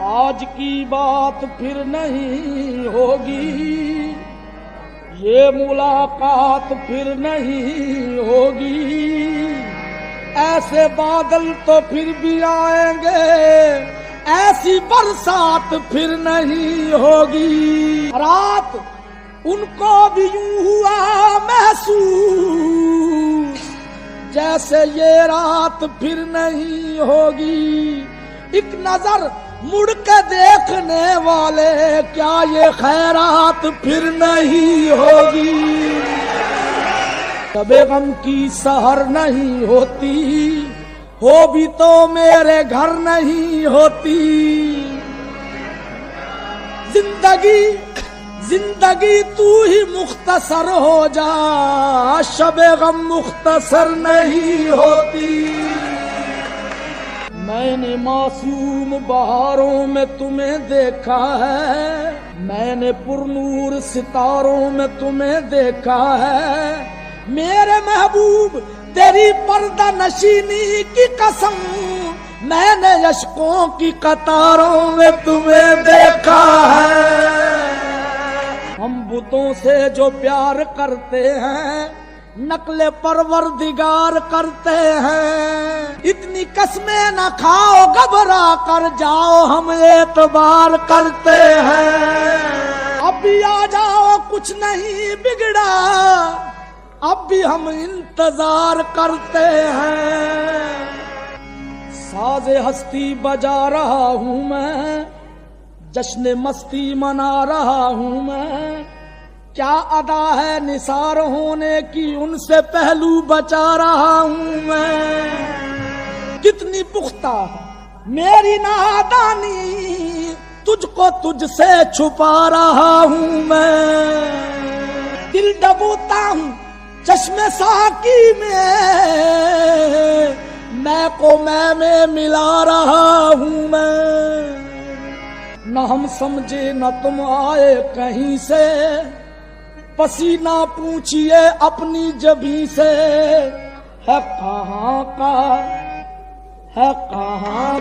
आज की बात फिर नहीं होगी, ये मुलाकात फिर नहीं होगी। ऐसे बादल तो फिर भी आएंगे, ऐसी बरसात फिर नहीं होगी। रात उनको भी यूं हुआ महसूस, जैसे ये रात फिर नहीं होगी। एक नजर मुड़ के देखने वाले, क्या ये खैरात फिर नहीं होगी। कभी गम की सहर नहीं होती, हो भी तो मेरे घर नहीं होती। जिंदगी तू ही मुख्तसर हो जा, शबे गम मुख्तसर नहीं होती। मैंने मासूम बहारों में तुम्हें देखा है, मैंने पुरनूर सितारों में तुम्हें देखा है। मेरे महबूब तेरी पर्दा नशीनी की कसम, मैंने अश्कों की कतारों में तुम्हें देखा है। हम बुतों से जो प्यार करते हैं, नकले परवरदिगार करते हैं। इतनी कसमें न खाओ, घबरा कर जाओ, हम एतबार करते हैं। अब भी आ जाओ, कुछ नहीं बिगड़ा, अब भी हम इंतजार करते हैं। साज़े हस्ती बजा रहा हूँ मैं, जश्न मस्ती मना रहा हूँ मैं। क्या अदा है निसार होने की, उनसे पहलू बचा रहा हूँ मैं। कितनी पुख्ता है मेरी नादानी, तुझको तुझसे छुपा रहा हूँ मैं। दिल डबोता हूँ चश्मे साकी में, मैं को मैं में मिला रहा हूँ मैं। न हम समझे न तुम आए कहीं से, पसीना पूछिए अपनी जबी से। है कहाँ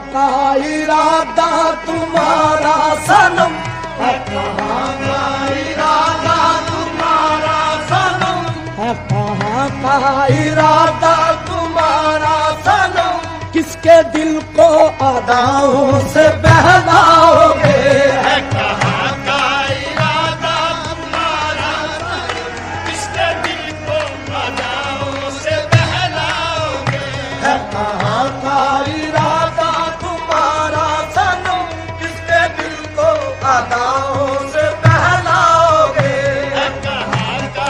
का इरादा तुम्हारा सनम, है कहाँ का इरादा तुम्हारा सनम, है कहाँ का इरादा तुम्हारा सनम। किसके दिल को अदाओं से बहलाओगे, है कहाँ का इरादा तुम्हारा सनम। किसके दिल को अदाओं से बहलाओगे, है कहाँ का इरादा तुम्हारा सनम। किसके दिल को अदाओं से बहलाओगे, है कहाँ का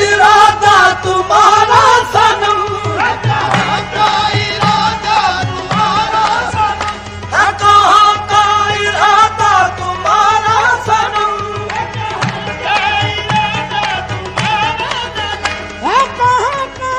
इरादा। तुम्हारा सनम, है कहाँ का इरादा तुम्हारा सनम, है कहाँ का इरादा तुम्हारा सनम, है कहाँ का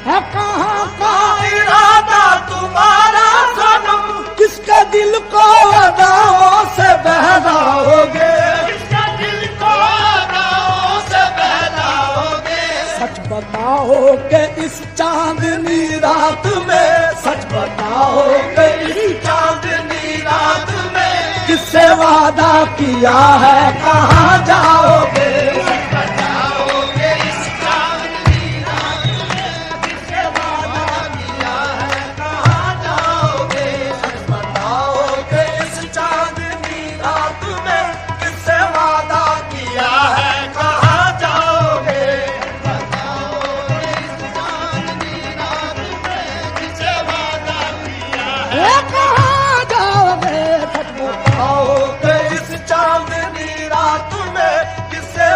है कहाँ का इरादा तुम्हारा सनम। किसके दिल को अदाओं से बहलाओगे, किसके दिल को अदाओं से बहलाओगे। सच बताओ कि इस चांदनी रात में, सच बताओ कि इस चांदनी रात में किससे वादा किया है, कहाँ जाओगे। चांदनी रात में किससे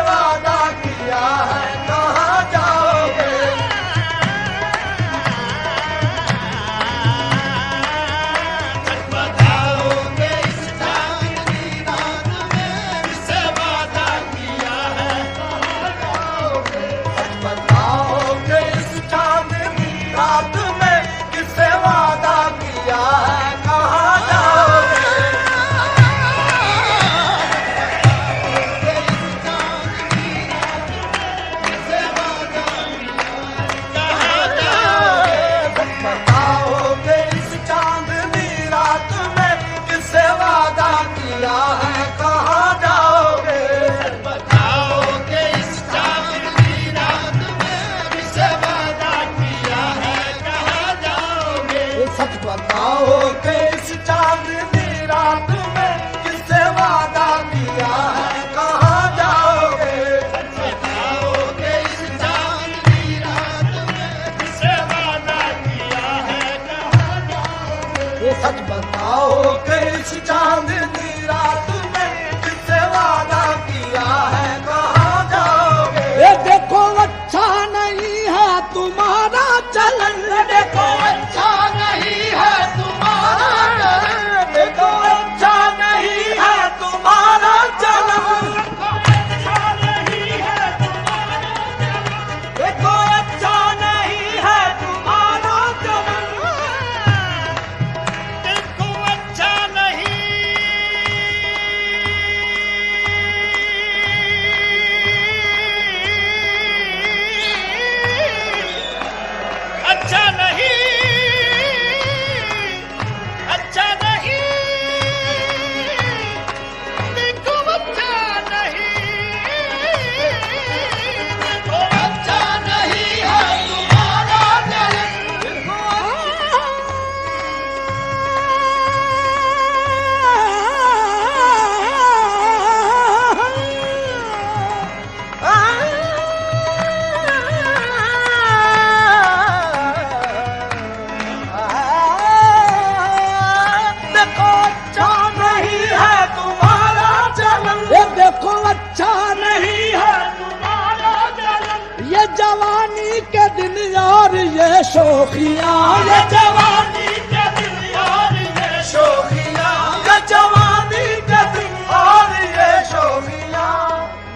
ये शोखियाँ, ये जवानी के दिन और ये शोखियाँ, ये जवानी के दिन और ये शोखियाँ।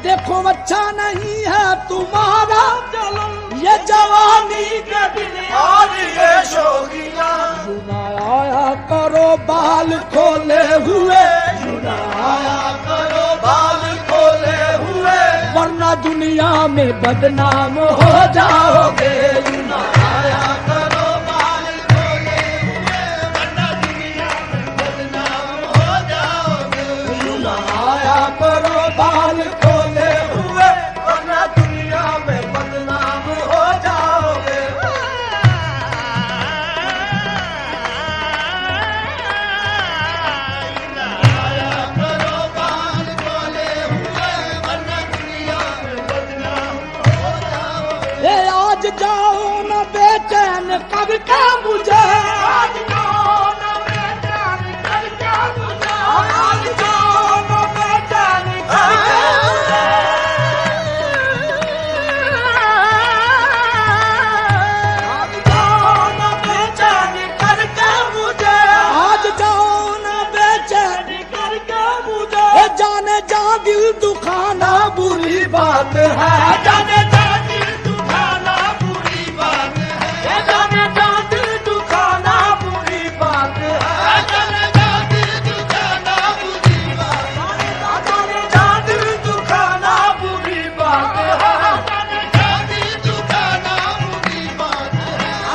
देखो अच्छा नहीं है तुम्हारा चलन, ये जवानी के दिन और ये शोखियाँ। आया करो बाल खोले हुए, आया करो बाल खोले हुए, वरना दुनिया में बदनाम हो जाओगे। आया करो बाल खोले हुए, वरना दुनिया में बदनाम हो जाओगे। आया करो बाल खोले हुए, वरना दुनिया में बदनाम हो जाओगे। आया करो बाल खोले हुए, वरना दुनिया में बदनाम हो जाओगे। ये आज जाओ न बेचैन करके मुझे, आज जाओ न बेचैन करके मुझे, आज जाओ न बेचैन करके मुझे। आज जाओ न बेचैन करके मुझे, आज जाओ न बेचैन करके मुझे। ए जाने जा दिल दुखाना बुरी बात है। जाने जा दिल दुखाना बुरी बात है, जाने जा दिल दुखाना बुरी बात है, जाने जा दिल दुखाना बुरी बात है, जाने जा दिल दुखाना बुरी बात है, जाने जा दिल दुखाना बुरी बात है,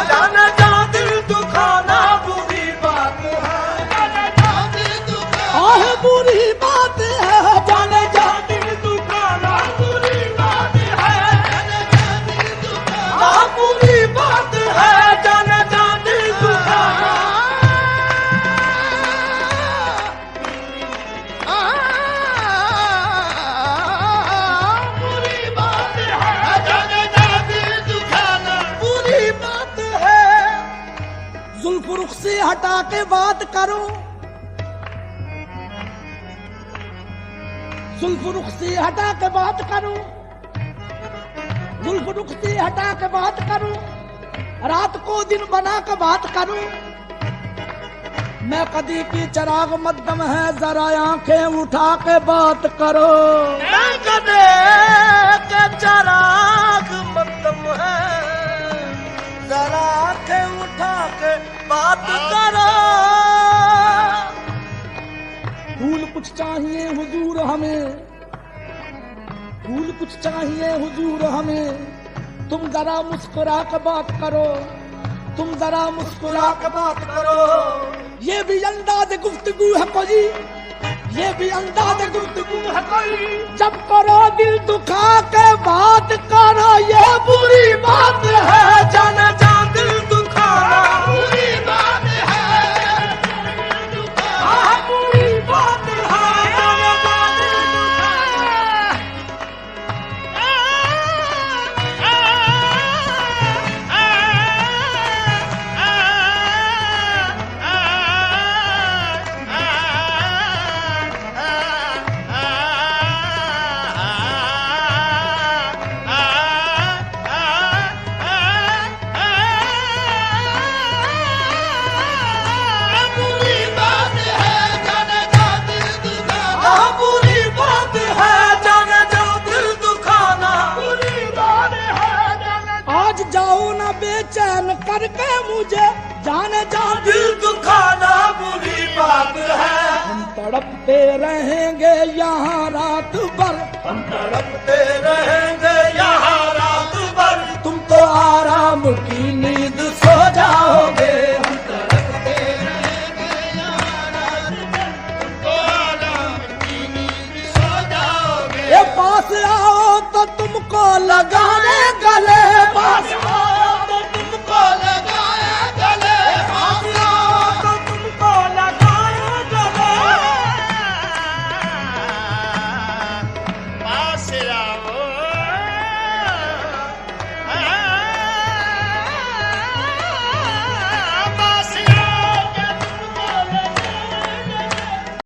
जाने जा दिल दुखाना बुरी बात है, जाने जा दिल दुखाना आह बुरी बात है, जाने जा दिल दुखाना बुरी बात है, जाने जा दिल दुखाना बुरी बात है, जाने जा दिल दुखाना बुरी बात है, जाने जा दिल दुखाना बुरी बात है। जुल्फ रुख से हटा के बात करो, जुल्फ रुख से हटा के बात करो, जुल्फ रुख से हटा के बात करो, रात को दिन बना के बात करो। मैं कदी की चिराग मध्यम है, जरा आंखें उठा के बात करो। मैं कदे के चराग मध्यम है, जरा आंखें उठा के बात करो। फूल कुछ चाहिए हुजूर हमें, फूल कुछ चाहिए हुजूर हमें, तुम जरा मुस्कुरा के बात करो, तुम जरा मुस्कुरा के बात करो। ये भी अंदाज गुफ्तगू है कोई, ये भी अंदाज गुफ्तगू है कोई, जब करो दिल दुखा के बात करो। ये बुरी बात है, जाने जा दिल दुखाना बुरी बात है, बुरी बात है, जाने जा दिल बुरी बात है, जाने जा दिल दुखाना बुरी बात है, जाने जा दिल दुखाना बुरी बात है, जाने आज जाओ ना बेचैन करके मुझे, जाने जा दिल दुखाना बुरी बात है। हम तड़पते रहेंगे यहाँ रात भर, हम तड़पते रहेंगे यहाँ रात भर, तुम तो आराम की